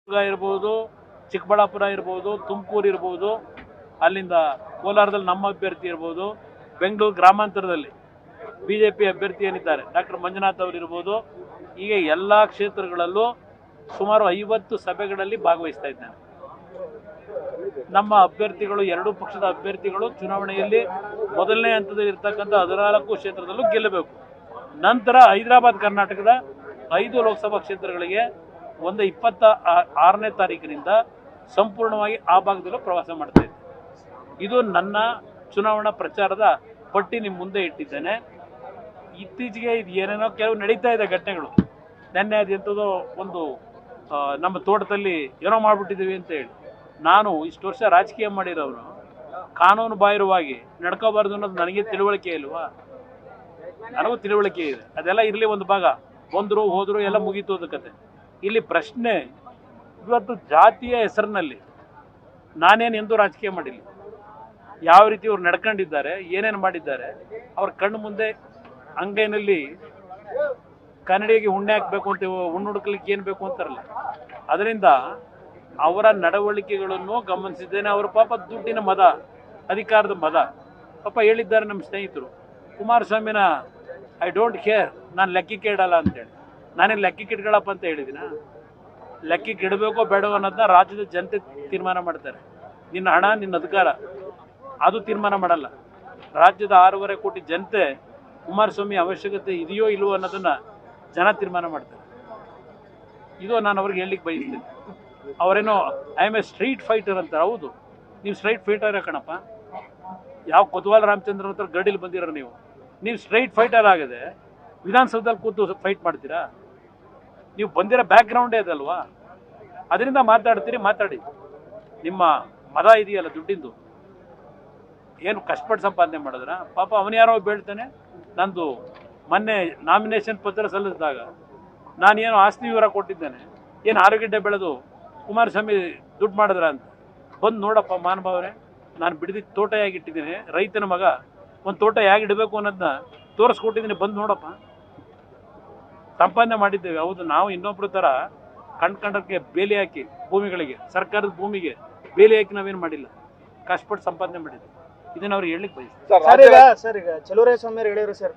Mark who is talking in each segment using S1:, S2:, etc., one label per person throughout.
S1: ಇರ್ಬೋದು, ಚಿಕ್ಕಬಳ್ಳಾಪುರ ಇರ್ಬೋದು, ತುಮಕೂರು ಇರ್ಬೋದು, ಅಲ್ಲಿಂದ ಕೋಲಾರದಲ್ಲಿ ನಮ್ಮ ಅಭ್ಯರ್ಥಿ ಇರ್ಬೋದು, ಬೆಂಗಳೂರು ಗ್ರಾಮಾಂತರದಲ್ಲಿ ಬಿಜೆಪಿ ಅಭ್ಯರ್ಥಿ ಏನಿದ್ದಾರೆ ಡಾಕ್ಟರ್ ಮಂಜುನಾಥ್ ಅವರು ಇರ್ಬೋದು, ಹೀಗೆ ಎಲ್ಲ ಕ್ಷೇತ್ರಗಳಲ್ಲೂ ಸುಮಾರು 50 ಸಭೆಗಳಲ್ಲಿ ಭಾಗವಹಿಸ್ತಾ ಇದ್ದಾನೆ. ನಮ್ಮ ಅಭ್ಯರ್ಥಿಗಳು, ಎರಡೂ ಪಕ್ಷದ ಅಭ್ಯರ್ಥಿಗಳು ಚುನಾವಣೆಯಲ್ಲಿ ಮೊದಲನೇ ಹಂತದಲ್ಲಿ ಇರ್ತಕ್ಕಂಥ 14 ಕ್ಷೇತ್ರದಲ್ಲೂ ಗೆಲ್ಲಬೇಕು. ನಂತರ ಹೈದರಾಬಾದ್ ಕರ್ನಾಟಕದ 5 ಲೋಕಸಭಾ ಕ್ಷೇತ್ರಗಳಿಗೆ 26ನೇ ತಾರೀಕಿನಿಂದ ಸಂಪೂರ್ಣವಾಗಿ ಆ ಭಾಗದಲ್ಲೂ ಪ್ರವಾಸ ಮಾಡ್ತಾ ಇದ್ದೆ. ಇದು ನನ್ನ ಚುನಾವಣಾ ಪ್ರಚಾರದ ಪಟ್ಟಿ ನಿಮ್ಮ ಮುಂದೆ ಇಟ್ಟಿದ್ದೇನೆ. ಇತ್ತೀಚೆಗೆ ಇದು ಏನೇನೋ ಕೆಲವು ನಡೀತಾ ಇದೆ ಘಟನೆಗಳು. ನೆನ್ನೆ ಅದೆಂಥದೋ ಒಂದು ನಮ್ಮ ತೋಟದಲ್ಲಿ ಏನೋ ಮಾಡಿಬಿಟ್ಟಿದ್ದೀವಿ ಅಂತ ಹೇಳಿ, ನಾನು ಇಷ್ಟು ವರ್ಷ ರಾಜಕೀಯ ಮಾಡಿರೋನು, ಕಾನೂನು ಬಾಹಿರವಾಗಿ ನಡ್ಕೋಬಾರ್ದು ಅನ್ನೋದು ನನಗೆ ತಿಳುವಳಿಕೆ ಇಲ್ವಾ? ನನಗೂ ತಿಳುವಳಿಕೆ ಇದೆ. ಅದೆಲ್ಲ ಇರಲಿ, ಒಂದು ಭಾಗ ಬಂದರು ಹೋದರು ಎಲ್ಲ ಮುಗೀತು ಅದು ಕತೆ. ಇಲ್ಲಿ ಪ್ರಶ್ನೆ ಇವತ್ತು ಜಾತಿಯ ಹೆಸರಿನಲ್ಲಿ ನಾನೇನು ಎಂದೂ ರಾಜಕೀಯ ಮಾಡಿಲ್ಲ. ಯಾವ ರೀತಿ ಇವ್ರು ನಡ್ಕೊಂಡಿದ್ದಾರೆ, ಏನೇನು ಮಾಡಿದ್ದಾರೆ, ಅವ್ರ ಕಣ್ಣು ಮುಂದೆ ಅಂಗೈನಲ್ಲಿ ಕನ್ನಡಿಗೆ ಹುಣ್ಣೆ ಹಾಕಬೇಕು ಅಂತ, ಹುಣ್ಣು ಹುಡುಕ್ಲಿಕ್ಕೆ ಏನು ಬೇಕು ಅಂತಾರಲ್ಲ, ಅದರಿಂದ ಅವರ ನಡವಳಿಕೆಗಳನ್ನು ಗಮನಿಸಿದ್ದೇನೆ. ಅವರು ಪಾಪ ದುಡ್ಡಿನ ಮದ, ಅಧಿಕಾರದ ಮದ ಪಾಪ ಹೇಳಿದ್ದಾರೆ ನಮ್ಮ ಸ್ನೇಹಿತರು. ಕುಮಾರಸ್ವಾಮಿನ ಐ ಡೋಂಟ್ ಕೇರ್, ನಾನು ಲೆಕ್ಕಕ್ಕೆ ಇಡಲ್ಲ ಅಂತೇಳಿ. ನಾನೇನು ಲೆಕ್ಕಕ್ಕೆ ಇಟ್ಕೊಳ್ಳಪ್ಪ ಅಂತ ಹೇಳಿದಿನ? ಲೆಕ್ಕಕ್ಕೆ ಇಡಬೇಕೋ ಬೇಡವೋ ಅನ್ನೋದನ್ನ ರಾಜ್ಯದ ಜನತೆ ತೀರ್ಮಾನ ಮಾಡ್ತಾರೆ. ನಿನ್ನ ಹಣ, ನಿನ್ನ ಅಧಿಕಾರ, ಅದು ತೀರ್ಮಾನ ಮಾಡಲ್ಲ. ರಾಜ್ಯದ 6.5 ಕೋಟಿ ಜನತೆ ಕುಮಾರಸ್ವಾಮಿ ಅವಶ್ಯಕತೆ ಇದೆಯೋ ಇಲ್ವೋ ಅನ್ನೋದನ್ನ ಜನ ತೀರ್ಮಾನ ಮಾಡ್ತಾರೆ. ಇದು ನಾನು ಅವ್ರಿಗೆ ಹೇಳಲಿಕ್ಕೆ ಬಯಸ್ತೀನಿ. ಅವರೇನೋ I am a street fighter ಅಂತಾರೆ. ಹೌದು, ನೀವು ಸ್ಟ್ರೈಟ್ ಫೈಟರ್ ಕಣಪ್ಪ. ಯಾವ ಕೊತ್ವಾಲ್ ರಾಮಚಂದ್ರ ಹತ್ರ ಗಡಿಲಿ ಬಂದಿರೋ ನೀವು ಸ್ಟ್ರೈಟ್ ಫೈಟರ್ ಆಗದೆ ವಿಧಾನಸೌಧದಲ್ಲಿ ಕೂತು ಫೈಟ್ ಮಾಡ್ತೀರಾ? ನೀವು ಬಂದಿರೋ ಬ್ಯಾಕ್ಗ್ರೌಂಡೇ ಅದಲ್ವಾ? ಅದರಿಂದ ಮಾತಾಡ್ತೀರಿ, ಮಾತಾಡಿ. ನಿಮ್ಮ ಮದ ಇದೆಯಲ್ಲ ದುಡ್ಡಿಂದು, ಏನು ಕಷ್ಟಪಟ್ಟು ಸಂಪಾದನೆ ಮಾಡಿದ್ರ? ಪಾಪ ಅವನು ಯಾರೋ ಬೀಳ್ತಾನೆ. ನಂದು ಮೊನ್ನೆ ನಾಮಿನೇಷನ್ ಪತ್ರ ಸಲ್ಲಿಸಿದಾಗ ನಾನೇನು ಆಸ್ತಿ ವಿವರ ಕೊಟ್ಟಿದ್ದೇನೆ, ಏನು ಆಲೂಗಡ್ಡೆ ಬೆಳೆದು ಕುಮಾರಸ್ವಾಮಿ ದುಡ್ಡು ಮಾಡಿದ್ರ ಅಂತ. ಬಂದು ನೋಡಪ್ಪ ಮಹಾನುಭಾವರೇ, ನಾನು ಬಿಡದಿದ್ದ ತೋಟ ಹೇಗಿಟ್ಟಿದ್ದೀನಿ, ರೈತನ ಮಗ, ಒಂದು ತೋಟ ಹೇಗಿಡಬೇಕು ಅನ್ನೋದನ್ನ ತೋರಿಸ್ಕೊಟ್ಟಿದ್ದೀನಿ, ಬಂದು ನೋಡಪ್ಪ. ಸಂಪಾದನೆ ಮಾಡಿದ್ದೇವೆ. ಹೌದು, ನಾವು ಇನ್ನೊಬ್ರ ಥರ ಕಂಡಕ್ಕೆ ಬೇಲಿ ಹಾಕಿ ಭೂಮಿಗಳಿಗೆ, ಸರ್ಕಾರದ ಭೂಮಿಗೆ ಬೇಲಿ ಹಾಕಿ ನಾವೇನು ಮಾಡಿಲ್ಲ, ಕಷ್ಟಪಟ್ಟು ಸಂಪಾದನೆ ಮಾಡಿದ್ವಿ. ಇದನ್ನ ಅವ್ರಿಗೆ ಹೇಳಲಿಕ್ಕೆ ಬಯಸ್ತಾರೆ.
S2: ಸರ್, ಈಗ ಚಲುವರಾಯಸ್ವಾಮಿ ಅವರು ಹೇಳಿದ್ರು ಸರ್,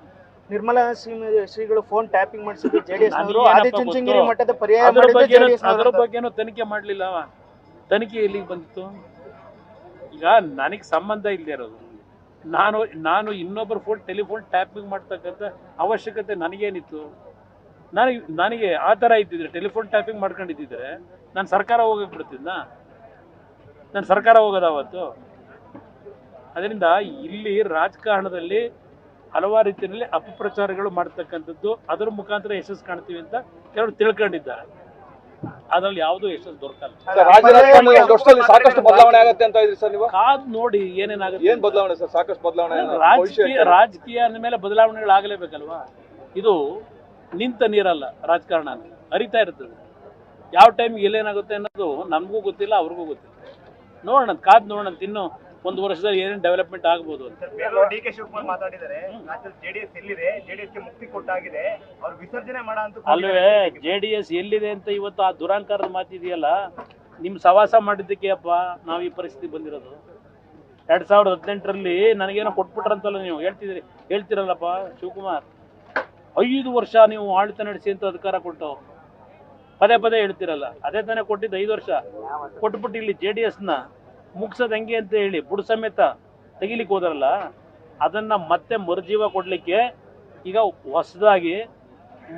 S2: ನಿರ್ಮಲಾ ಶ್ರೀಗಳು ಫೋನ್ ಟ್ಯಾಪಿಂಗ್ ಮಾಡಿಸಿದ್ರು ಜೆಡಿಎಸ್ ಮಟ್ಟದ ಪರ್ಯಾಯ.
S1: ಅದರ ಬಗ್ಗೆನೂ ತನಿಖೆ ಮಾಡಲಿಲ್ಲ. ತನಿಖೆ ಎಲ್ಲಿಗೆ ಬಂದಿತ್ತು? ಈಗ ನನಗೆ ಸಂಬಂಧ ಇಲ್ಲದೆ ಇರೋದು, ನಾನು ಇನ್ನೊಬ್ಬರ ಟೆಲಿಫೋನ್ ಟ್ಯಾಪಿಂಗ್ ಮಾಡ್ತಕ್ಕಂಥ ಅವಶ್ಯಕತೆ ನನಗೇನಿತ್ತು? ನನಗೆ ಆ ಥರ ಇದ್ದಿದ್ರೆ, ಟೆಲಿಫೋನ್ ಟ್ಯಾಪಿಂಗ್ ಮಾಡ್ಕೊಂಡಿದ್ದಿದ್ರೆ ನಾನು ಸರ್ಕಾರ ಹೋಗಕ್ಕೆ ಬಿಡ್ತಿದ್ದ? ನಾನು ಸರ್ಕಾರ ಹೋಗೋದು ಅವತ್ತು? ಅದರಿಂದ ಇಲ್ಲಿ ರಾಜಕಾರಣದಲ್ಲಿ ಹಲವಾರು ರೀತಿಯಲ್ಲಿ ಅಪಪ್ರಚಾರಗಳು ಮಾಡ್ತಕ್ಕಂಥದ್ದು, ಅದರ ಮುಖಾಂತರ ಯಶಸ್ಸು ಕಾಣ್ತೀವಿ ಅಂತ ಕೆಲವರು ತಿಳ್ಕೊಂಡಿದ್ದಾರೆ. ಅದ್ರಲ್ಲಿ ಯಾವುದೂ ಯಶಸ್ಸು ದೊರಕಲ್ಲ.
S3: ಸಾಕಷ್ಟು ಬದಲಾವಣೆ ಆಗುತ್ತೆ ಅಂತ ಇದ್ರಿ ಸರ್ ನೀವು?
S1: ಕಾದ್ ನೋಡಿ ಏನೇನಾಗುತ್ತೆ.
S3: ಏನ್ ಬದಲಾವಣೆ ಸರ್? ಸಾಕಷ್ಟು ಬದಲಾವಣೆ.
S1: ರಾಜಕೀಯ ಅಂದಮೇಲೆ ಬದಲಾವಣೆಗಳು ಆಗಲೇಬೇಕಲ್ವಾ? ಇದು ನಿಂತ ನೀರಲ್ಲ, ರಾಜಕಾರಣ ಹರಿತಾ ಇರ್ತದೆ. ಯಾವ ಟೈಮ್ಗೆ ಎಲ್ಲೇನಾಗುತ್ತೆ ಅನ್ನೋದು ನಮಗೂ ಗೊತ್ತಿಲ್ಲ, ಅವ್ರಿಗೂ ಗೊತ್ತಿಲ್ಲ. ನೋಡೋಣ, ಕಾದ್ ನೋಡೋಣ. ಇನ್ನು 1 ವರ್ಷದಲ್ಲಿ ಏನೇನು ಡೆವಲಪ್ಮೆಂಟ್ ಆಗ್ಬೋದು ಅಂತ.
S2: ಡಿ ಕೆ ಶಿವಕುಮಾರ್ ಮಾತಾಡಿದ್ದಾರೆ, ಜೆಡಿಎಸ್ ಎಲ್ಲಿದೆ, ಜೆಡಿಎಸ್ ಗೆ ಮುಕ್ತಿ ಕೊಟ್ಟಾಗಿದೆ, ಅವ್ರು ವಿಸರ್ಜನೆ ಮಾಡ ಅಂತ.
S1: ಅಲ್ವೇ, ಜೆಡಿಎಸ್ ಎಲ್ಲಿದೆ ಅಂತ ಇವತ್ತು ಆ ದುರಾಂಕಾರದ ಮಾತಿದೆಯಲ್ಲ, ನಿಮ್ಮ ಸವಾಸ ಮಾಡಿದ್ದಕ್ಕೆ ಅಪ್ಪ ನಾವು ಈ ಪರಿಸ್ಥಿತಿ ಬಂದಿರೋದು. 2018ರಲ್ಲಿ ನನಗೇನೋ ಕೊಟ್ಬಿಟ್ರಂತಲ್ಲ ನೀವು ಹೇಳ್ತಿರಲ್ಲಪ್ಪ ಶಿವಕುಮಾರ್. 5 ವರ್ಷ ನೀವು ಆಡಳಿತ ನಡೆಸಿ ಅಂತ ಅಧಿಕಾರ ಕೊಟ್ಟು ಪದೇ ಪದೇ ಹೇಳ್ತಿರಲ್ಲ. ಅದೇ ತಾನೇ ಕೊಟ್ಟಿದ್ದು. 5 ವರ್ಷ ಕೊಟ್ಬಿಟ್ಟು ಇಲ್ಲಿ JDSನ ಮುಗಿಸೋದು ಹೆಂಗೆ ಅಂತ ಹೇಳಿ ಬುಡ ಸಮೇತ ತೆಗಿಲಿಕ್ಕೆ ಹೋದ್ರಲ್ಲ, ಅದನ್ನು ಮತ್ತೆ ಮರುಜೀವ ಕೊಡಲಿಕ್ಕೆ ಈಗ ಹೊಸದಾಗಿ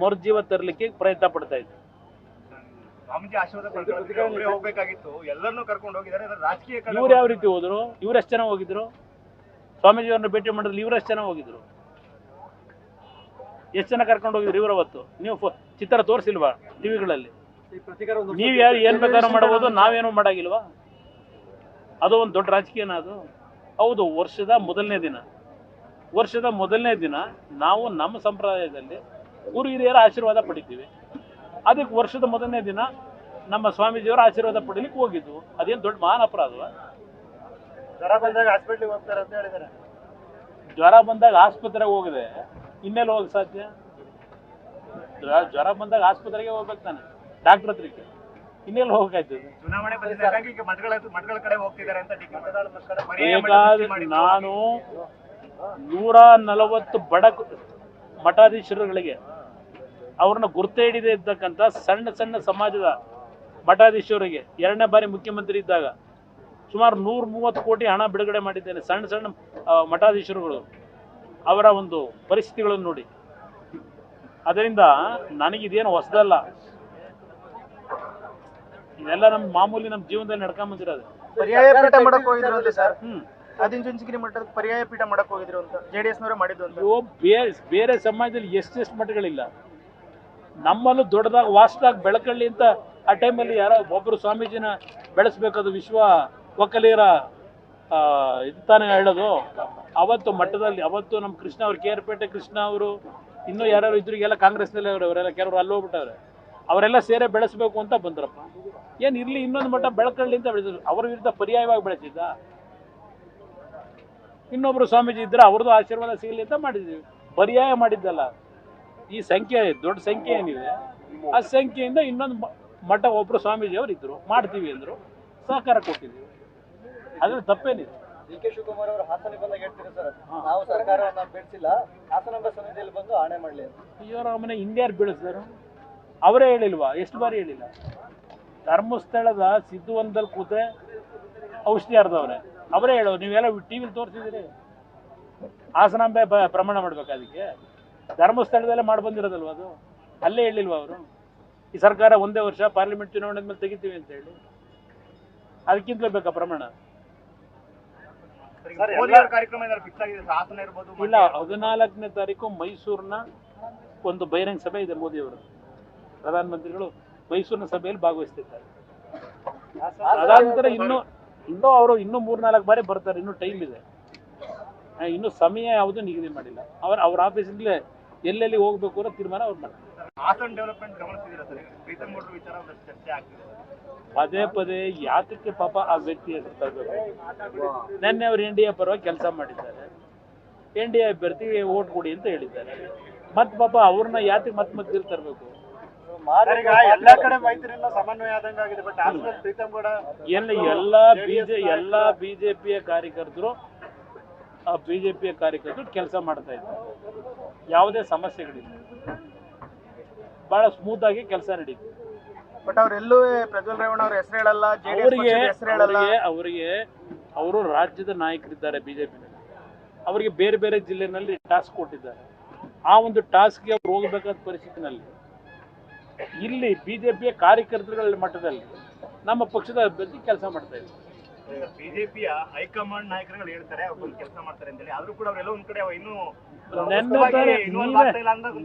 S1: ಮರುಜೀವ ತರಲಿಕ್ಕೆ ಪ್ರಯತ್ನ ಪಡ್ತಾ ಇದ್ದಾರೆ. ಇವ್ರು ಯಾವ ರೀತಿ ಹೋದ್ರು? ಇವ್ರು ಎಷ್ಟು ಜನ ಹೋಗಿದ್ರು? ಸ್ವಾಮೀಜಿಯವ್ರನ್ನ ಭೇಟಿ ಮಾಡಿದ್ರೆ ಇವ್ರು ಎಷ್ಟು ಜನ ಹೋಗಿದ್ರು? ಎಷ್ಟು ಜನ ಕರ್ಕೊಂಡು ಹೋಗಿದ್ರು ಇವ್ರು? ಅವತ್ತು ನೀವು ಚಿತ್ರ ತೋರಿಸಿಲ್ವಾ ಟಿವಿಗಳಲ್ಲಿ? ನೀವು ಯಾರು ಏನು ಬೇಕಾದ್ರೂ ಮಾಡಬಹುದು, ನಾವೇನು ಮಾಡಾಗಿಲ್ವಾ? ಅದು ಒಂದು ದೊಡ್ಡ ರಾಜಕೀಯನ ಅದು? ಹೌದು, ವರ್ಷದ ಮೊದಲನೇ ದಿನ ನಾವು ನಮ್ಮ ಸಂಪ್ರದಾಯದಲ್ಲಿ ಗುರು ಹಿರಿಯರ ಆಶೀರ್ವಾದ ಪಡಿತೀವಿ. ಅದಕ್ಕೆ ವರ್ಷದ ಮೊದಲನೇ ದಿನ ನಮ್ಮ ಸ್ವಾಮೀಜಿಯವರ ಆಶೀರ್ವಾದ ಪಡೀಲಿಕ್ಕೆ ಹೋಗಿದ್ವು. ಅದೇನು ದೊಡ್ಡ ಮಹಾನ್ ಅಪರಾಧವ?
S2: ಜ್ವರ ಬಂದಾಗ ಹಾಸ್ಪಿಟ್ಲಿಗೆ ಹೋಗ್ತಾರೆ ಅಂತ ಹೇಳಿದ್ದಾರೆ.
S1: ಜ್ವರ ಬಂದಾಗ ಆಸ್ಪತ್ರೆಗೆ ಹೋಗದೆ ಇನ್ನೆಲ್ಲ ಹೋಗಿ ಸಾಧ್ಯ? ಜ್ವರ ಬಂದಾಗ ಆಸ್ಪತ್ರೆಗೆ ಹೋಗ್ಬೇಕು ತಾನೆ, ಡಾಕ್ಟರ್ ಹತ್ರಕ್ಕೆ. ಇನ್ನೆಲ್ಲಿ ಹೋಗಕ್ಕಾಯ್ತದೆ?
S4: ಚುನಾವಣೆ ಬಂದಿದ್ದಾಗ ಈಗ ಮಠಗಳ ಕಡೆ ಹೋಗ್ತಿದ್ದಾರೆ ಅಂತ
S1: ಬೇಕಾದ್ರೆ ನಾನು 140 ಬಡ ಮಠಾಧೀಶರುಗಳಿಗೆ ಅವ್ರನ್ನ ಗುರ್ತೆ ಹಿಡಿದೇ ಇದ್ದಕ್ಕಂಥ ಸಣ್ಣ ಸಣ್ಣ ಸಮಾಜದ ಮಠಾಧೀಶರಿಗೆ 2ನೇ ಬಾರಿ ಮುಖ್ಯಮಂತ್ರಿ ಇದ್ದಾಗ ಸುಮಾರು 130 ಕೋಟಿ ಹಣ ಬಿಡುಗಡೆ ಮಾಡಿದ್ದೇನೆ. ಸಣ್ಣ ಸಣ್ಣ ಮಠಾಧೀಶರುಗಳು ಅವರ ಒಂದು ಪರಿಸ್ಥಿತಿಗಳನ್ನು ನೋಡಿ. ಅದರಿಂದ ನನಗಿದೇನು ಹೊಸದಲ್ಲ, ಇದೆಲ್ಲ ನಮ್ಮ ಮಾಮೂಲಿ ನಮ್ಮ ಜೀವನದಲ್ಲಿ ನಡ್ಕೊಂಡ್ ಬಂದಿರೋದು.
S2: ಪರ್ಯಾಯ ಪೀಠ ಮಾಡಕ್ ಹೋಗಿದ್ರು ಅಂತ ಸರ್. ಆದಿಚುಂಚನಗಿರಿ ಮಠದ ಪರ್ಯಾಯ ಪೀಠ ಮಾಡಕ್ ಹೋಗಿದ್ರು ಅಂತ JDS ನವರೇ ಮಾಡಿದ್ದು ಅಂತ.
S1: ಬೇರೆ ಸಮಾಜದಲ್ಲಿ ಎಷ್ಟೆಷ್ಟು ಮಠಗಳಿಲ್ಲ, ನಮ್ಮಲ್ಲೂ ದೊಡ್ಡದಾಗಿ ವಾಸ್ಟಾಗಿ ಬೆಳಕಳ್ಳಿ ಅಂತ ಆ ಟೈಮಲ್ಲಿ ಯಾರೋ ಒಬ್ಬರು ಸ್ವಾಮೀಜಿನ ಬೆಳೆಸ್ಬೇಕದು ವಿಶ್ವ ಒಕ್ಕಲಿಗರ ಇದು ತಾನೇ ಹೇಳೋದು. ಅವತ್ತು ಮಠದಲ್ಲಿ ಅವತ್ತು ನಮ್ಮ ಕೃಷ್ಣ ಅವರು ಕೇರ್ಪೇಟೆ ಕೃಷ್ಣ ಅವರು ಇನ್ನೂ ಯಾರು ಇದ್ರಿಗೆಲ್ಲ ಕಾಂಗ್ರೆಸ್ನಲ್ಲಿ ಅವರೆಲ್ಲ ಕೆಲವರು ಅಲ್ಲಿ ಹೋಗ್ಬಿಟ್ಟವ್ರೆ. ಅವರೆಲ್ಲ ಸೇರೆ ಬೆಳೆಸಬೇಕು ಅಂತ ಬಂದ್ರಪ್ಪ. ಏನು ಇರಲಿ ಇನ್ನೊಂದು ಮಠ ಬೆಳಕಳ್ಳಿ ಅಂತ ಬೆಳೆಸಿದ್ರು, ಅವ್ರ ವಿರುದ್ಧ ಪರ್ಯಾಯವಾಗಿ ಬೆಳೆಸಿದ್ದ. ಇನ್ನೊಬ್ರು ಸ್ವಾಮೀಜಿ ಇದ್ರೆ ಅವ್ರದ್ದು ಆಶೀರ್ವಾದ ಸಿಗಲಿ ಅಂತ ಮಾಡಿದ್ವಿ, ಪರ್ಯಾಯ ಮಾಡಿದ್ದಲ್ಲ. ಈ ಸಂಖ್ಯೆ ದೊಡ್ಡ ಸಂಖ್ಯೆ ಏನಿದೆ ಆ ಸಂಖ್ಯೆಯಿಂದ ಇನ್ನೊಂದು ಮಠ ಒಬ್ರು ಸ್ವಾಮೀಜಿ ಅವರು ಇದ್ರು, ಮಾಡ್ತೀವಿ ಅಂದರು, ಸಹಕಾರ ಕೊಟ್ಟಿದ್ದೀವಿ. ಅದ್ರಲ್ಲಿ ತಪ್ಪೇನಿದೆ?
S5: DK ಶಿವಕುಮಾರ್ ಅವರು ಹಾಸನ ಬಂದಾಗ ಹೇಳ್ತೀರಾ ಸರ್, ನಾವು ಸರ್ಕಾರವನ್ನ ಬೆಳೆಸಿಲ್ಲ, ಹಾಸನಾಂಬ ಸಮಿತಿಯಲ್ಲಿ ಬಂದು ಆಣೆ ಮಾಡಲಿ ಅಂತ.
S1: ಇವರ ಇಂಡಿಯಾರು ಬೆಳೆಸಿದ್ರು, ಅವರೇ ಹೇಳಿಲ್ವಾ? ಎಷ್ಟು ಬಾರಿ ಹೇಳಿಲ್ಲ? ಧರ್ಮಸ್ಥಳದ ಸಿದ್ಧವನದಲ್ಲಿ ಕೂತೆ ಔಷಧಿ ಹರಿದವ್ರೆ, ಅವರೇ ಹೇಳೋರು. ನೀವೆಲ್ಲ ಟಿವಿಲಿ ತೋರಿಸಿದಿರಿ ಹಾಸನಾಂಬೆ ಪ್ರಮಾಣ ಮಾಡ್ಬೇಕು, ಅದಕ್ಕೆ ಧರ್ಮಸ್ಥಳದಲ್ಲೇ ಮಾಡಿ ಬಂದಿರೋದಲ್ವ ಅದು, ಅಲ್ಲೇ ಹೇಳಿಲ್ವ ಅವರು? ಈ ಸರ್ಕಾರ ಒಂದೇ ವರ್ಷ ಪಾರ್ಲಿಮೆಂಟ್ ಚುನಾವಣೆ ಮೇಲೆ ತೆಗಿತೀವಿ ಅಂತ ಹೇಳಿ, ಅದಕ್ಕಿಂತಲೇ ಬೇಕಾ ಪ್ರಮಾಣ? ಇಲ್ಲ, 14ನೇ ತಾರೀಕು ಮೈಸೂರಿನ ಒಂದು ಬಹಿರಂಗ ಸಭೆ ಇದೆ. ಮೋದಿಯವರು ಪ್ರಧಾನಮಂತ್ರಿಗಳು ಮೈಸೂರಿನ ಸಭೆಯಲ್ಲಿ ಭಾಗವಹಿಸ್ತಿದ್ದಾರೆ. ಅದಾದ ನಂತರ ಇನ್ನೂ ಅವರು 3-4 ಬಾರಿ ಬರ್ತಾರೆ. ಇನ್ನೂ ಟೈಮ್ ಇದೆ, ಇನ್ನೂ ಸಮಯ ಯಾವುದು ನಿಗದಿ ಮಾಡಿಲ್ಲ. ಅವ್ರ ಆಫೀಸಿಂದಲೇ ಎಲ್ಲೆಲ್ಲಿ ಹೋಗ್ಬೇಕು ಅನ್ನೋ ತೀರ್ಮಾನ ಅವ್ರು ಮಾಡ್ತಾರೆ. ಪದೇ ಯಾತಕ್ಕೆ ಪಾಪ ಆ ವ್ಯಕ್ತಿ ಹೆಸರು ತರಬೇಕು? ನಿನ್ನೆ ಅವರು NDA ಪರವಾಗಿ ಕೆಲಸ ಮಾಡಿದ್ದಾರೆ, NDA ಅಭ್ಯರ್ಥಿಗೆ ಓಟ್ ಕೊಡಿ ಅಂತ ಹೇಳಿದ್ದಾರೆ. ಮತ್ತೆ ಪಾಪ ಅವ್ರನ್ನ ಯಾತಕ್ಕೆ ಮತ್ತೆ ತರಬೇಕು?
S4: ಎಲ್ಲಾ ಕಡೆ ಮೈತ್ರಿಯಿಂದ ಸಮನ್ವಯ ಆದಂಗೆ ಆಗಿದೆ. ಬಟ್ ಆಸ್ಮೇಲೆ ಪ್ರೀತಮ್ ಗೌಡ
S1: ಎಲ್ಲ ಬಿಜೆಪಿಯ ಕಾರ್ಯಕರ್ತರು ಕೆಲಸ ಮಾಡ್ತಾ ಇದ್ದಾರೆ, ಯಾವುದೇ ಸಮಸ್ಯೆಗಳಿಲ್ಲ, ಬಹಳ ಸ್ಮೂತ್ ಆಗಿ ಕೆಲಸ ನಡೀತು.
S2: ಬಟ್ ಅವರೆಲ್ಲೂ ಪ್ರಜ್ವಲ್ ರೇವಣ್ಣ ಅವ್ರ ಹೆಸರು ಹೇಳಲ್ಲ,
S1: ಅವರಿಗೆ ಅವರು ರಾಜ್ಯದ ನಾಯಕರಿದ್ದಾರೆ ಬಿಜೆಪಿನಲ್ಲಿ, ಅವರಿಗೆ ಬೇರೆ ಬೇರೆ ಜಿಲ್ಲೆನಲ್ಲಿ ಟಾಸ್ಕ್ ಕೊಟ್ಟಿದ್ದಾರೆ. ಆ ಒಂದು ಟಾಸ್ಕ್ಗೆ ಅವ್ರು ಹೋಗಬೇಕಾದ ಪರಿಸ್ಥಿತಿನಲ್ಲಿ ಇಲ್ಲಿ ಬಿಜೆಪಿಯ ಕಾರ್ಯಕರ್ತರುಗಳ ಮಟ್ಟದಲ್ಲಿ ನಮ್ಮ ಪಕ್ಷದ ಅಭ್ಯರ್ಥಿ ಕೆಲಸ ಮಾಡ್ತಾ ಇದ್ದಾರೆ.
S4: ಬಿಜೆಪಿಯ ಹೈಕಮಾಂಡ್ ನಾಯಕರುಗಳು ಹೇಳ್ತಾರೆ ಅವ್ರು ಕೆಲಸ ಮಾಡ್ತಾರೆ ಅಂತ ಹೇಳಿ, ಆದ್ರೂ ಕೂಡ ಅವರೆಲ್ಲ ಒಂದ್ ಕಡೆ ಇನ್ನೂ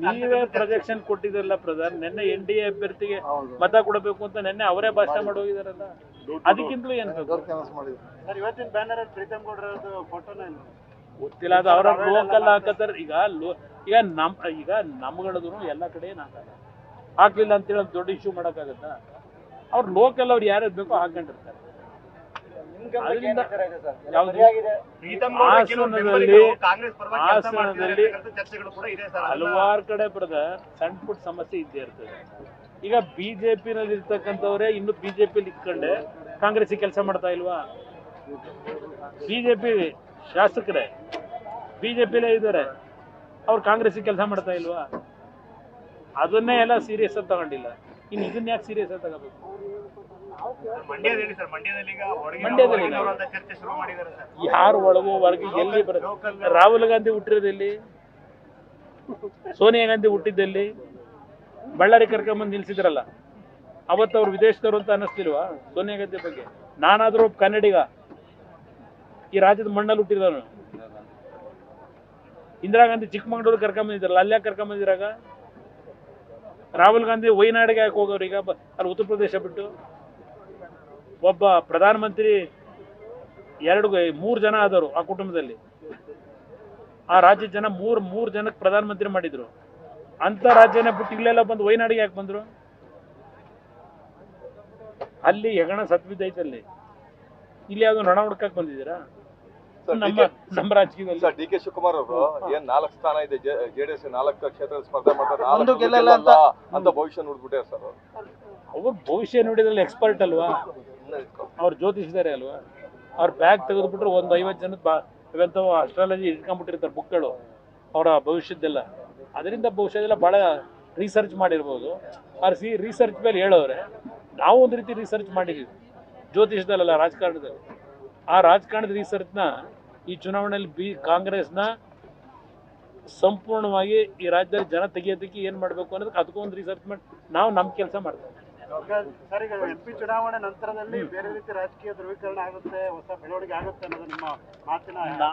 S1: ನೀವೇ ಪ್ರೊಜೆಕ್ಷನ್ ಕೊಟ್ಟಿದ್ರಲ್ಲ ಪ್ರಧಾನ್, ನಿನ್ನೆ NDA ಅಭ್ಯರ್ಥಿಗೆ ಮತ ಕೊಡಬೇಕು ಅಂತ ನಿನ್ನೆ ಅವರೇ ಭಾಷಣ ಮಾಡಿ ಹೋಗಿದಾರಲ್ಲ, ಅದಕ್ಕಿಂತಲೂ ಏನ್
S4: ಇವತ್ತಿನ ಬ್ಯಾನರ್ ಅಲ್ಲಿ ಪ್ರೀತಮ್ ಗೌಡ್ರದ್ದು ಫೋಟೋನ
S1: ಗೊತ್ತಿಲ್ಲ. ಅದು ಅವರ ಲೋಕಲ್ ಹಾಕತ್ತಾರ. ಈಗ ನಮ್ಗಳದ್ರು ಎಲ್ಲ ಕಡೆ ಹಾಕಲ್ಲ, ಹಾಕ್ಲಿಲ್ಲ ಅಂತೇಳಿ ದೊಡ್ಡ ಇಶ್ಯೂ ಮಾಡಕ್ಕಾಗತ್ತಾ? ಅವ್ರು ಲೋಕಲ್ ಅವ್ರು ಯಾರ್ಯಾರು ಬೇಕೋ ಹಾಕೊಂಡಿರ್ತಾರೆ. ಹಾಸನದಲ್ಲಿ ಹಲವಾರು ಕಡೆ ಸಣ್ಣ ಪುಟ್ಟ ಸಮಸ್ಯೆ ಇದ್ದೇ ಇರ್ತದೆ. ಈಗ ಬಿಜೆಪಿನಲ್ಲಿ ಇರ್ತಕ್ಕಂಥವ್ರೆ ಇನ್ನು ಬಿಜೆಪಿಲಿ ಇಟ್ಕೊಂಡೆ ಕಾಂಗ್ರೆಸ್ಗೆ ಕೆಲಸ ಮಾಡ್ತಾ ಇಲ್ವಾ? ಬಿಜೆಪಿ ಶಾಸಕರೇ ಬಿಜೆಪಿಲೇ ಇದ್ದಾರೆ, ಅವ್ರು ಕಾಂಗ್ರೆಸ್ಗೆ ಕೆಲಸ ಮಾಡ್ತಾ ಇಲ್ವಾ? ಅದನ್ನೇ ಎಲ್ಲ ಸೀರಿಯಸ್ ಆಗಿ ತಗೊಂಡಿಲ್ಲ, ಇನ್ನು ಇದನ್ನ ಯಾಕೆ ಸೀರಿಯಸ್ ಆಗಿ ತಗೋಬೇಕು? ಯಾರು ಒಳಗೋ ಹೊರಗೆ ಎಲ್ಲಿ ಬರುತ್ತೆ? ರಾಹುಲ್ ಗಾಂಧಿ ಹುಟ್ಟಿರೋದೆಲ್ಲಿ? ಸೋನಿಯಾ ಗಾಂಧಿ ಹುಟ್ಟಿದ್ದೆಲ್ಲಿ? ಬಳ್ಳಾರಿ ಕರ್ಕೊಂಬಂದು ನಿಲ್ಸಿದ್ರಲ್ಲ, ಅವತ್ತು ಅವ್ರು ವಿದೇಶದವರು ಅಂತ ಅನ್ನಿಸ್ತಿಲ್ವಾ ಸೋನಿಯಾ ಗಾಂಧಿ ಬಗ್ಗೆ? ನಾನಾದ್ರೂ ಕನ್ನಡಿಗ, ಈ ರಾಜ್ಯದ ಮಣ್ಣಲ್ಲಿ ಹುಟ್ಟಿದವನು. ಇಂದಿರಾ ಗಾಂಧಿ ಚಿಕ್ಕಮಗಳೂರು ಕರ್ಕೊಂಬಂದಿದ್ರಲ್ಲ, ಅಲ್ಲೇ ಕರ್ಕೊಂಬಂದಿರಾಗ? ರಾಹುಲ್ ಗಾಂಧಿ ವೈನಾಡಿಗೆ ಯಾಕೆ ಹೋಗೋರು ಈಗ ಅಲ್ಲಿ ಉತ್ತರ ಪ್ರದೇಶ ಬಿಟ್ಟು? ಒಬ್ಬ ಪ್ರಧಾನಮಂತ್ರಿ 3 ಜನ ಆದವರು ಆ ಕುಟುಂಬದಲ್ಲಿ, ಆ ರಾಜ್ಯದ ಜನ ಮೂರು ಜನಕ್ಕೆ ಪ್ರಧಾನಮಂತ್ರಿ ಮಾಡಿದ್ರು. ಅಂತ ರಾಜ್ಯನೇ ಬಿಟ್ಟು ಇಲ್ಲೆಲ್ಲ ಬಂದು ವೈನಾಡಿಗೆ ಯಾಕೆ ಬಂದ್ರು? ಅಲ್ಲಿ ಹೆಗಣ ಸತ್ವಿದ್ದೈತಲ್ಲಿ, ಇಲ್ಲಿ ಯಾವ್ದು ನೊಣ ಹುಡ್ಕಕ್ ಬಂದಿದ್ದೀರಾ? ನಮ್ಮ ರಾಜಕೀಯದಲ್ಲಿ
S3: DK ಶಿವಕುಮಾರ್ ಅವರು ಏನ್ 4 ಸ್ಥಾನ ಇದೆ, JDS 4 ಕ್ಷೇತ್ರ ಸ್ಪರ್ಧೆ ಮಾಡ್ತಾರೆ, ಅಂತ ಭವಿಷ್ಯ ನೋಡ್ಬಿಟ್ಟೆ ಸರ್.
S1: ಅವ್ರು ಭವಿಷ್ಯ ನುಡಿದ್ರಲ್ಲಿ ಎಕ್ಸ್ಪರ್ಟ್ ಅಲ್ವಾ, ಅವ್ರು ಜ್ಯೋತಿಷಿದ್ದಾರೆ ಅಲ್ವಾ. ಅವ್ರ ಬ್ಯಾಗ್ ತೆಗೆದುಬಿಟ್ರೆ ಒಂದು 50 ಜನದ ಇವಂಥವು ಅಸ್ಟ್ರಾಲಜಿ ಇಟ್ಕೊಂಡ್ಬಿಟ್ಟಿರ್ತಾರೆ ಬುಕ್ಗಳು ಅವರ ಭವಿಷ್ಯದ್ದೆಲ್ಲ. ಅದರಿಂದ ಬಹುಶಃ ಭಾಳ ರಿಸರ್ಚ್ ಮಾಡಿರ್ಬೋದು. ರಿಸರ್ಚ್ ಮೇಲೆ ಹೇಳೋರೆ. ನಾವು ಒಂದು ರೀತಿ ರಿಸರ್ಚ್ ಮಾಡಿದ್ದೀವಿ ಜ್ಯೋತಿಷದಲ್ಲ, ರಾಜಕಾರಣದಲ್ಲಿ. ಆ ರಾಜಕಾರಣದ ರಿಸರ್ಚ್ನ ಈ ಚುನಾವಣೆಯಲ್ಲಿ ಕಾಂಗ್ರೆಸ್ನ ಸಂಪೂರ್ಣವಾಗಿ ಈ ರಾಜ್ಯದಲ್ಲಿ ಜನ ತೆಗಿಯೋದಕ್ಕೆ ಏನು ಮಾಡಬೇಕು ಅನ್ನೋದಕ್ಕೆ ಅದಕ್ಕೂ ಒಂದು ರಿಸರ್ಚ್ ಮಾಡಿ ನಾವು ನಮ್ಮ ಕೆಲಸ ಮಾಡ್ತೀವಿ.
S4: ಸರ್, ಈಗ MP ಚುನಾವಣೆ ನಂತರದಲ್ಲಿ ಬೇರೆ ರೀತಿ ರಾಜಕೀಯ ಧ್ರುವೀಕರಣ ಆಗುತ್ತೆ, ಹೊಸ ಬೆಳವಣಿಗೆ ಆಗುತ್ತೆ ಅನ್ನೋದು ನಿಮ್ಮ ಮಾತಿನ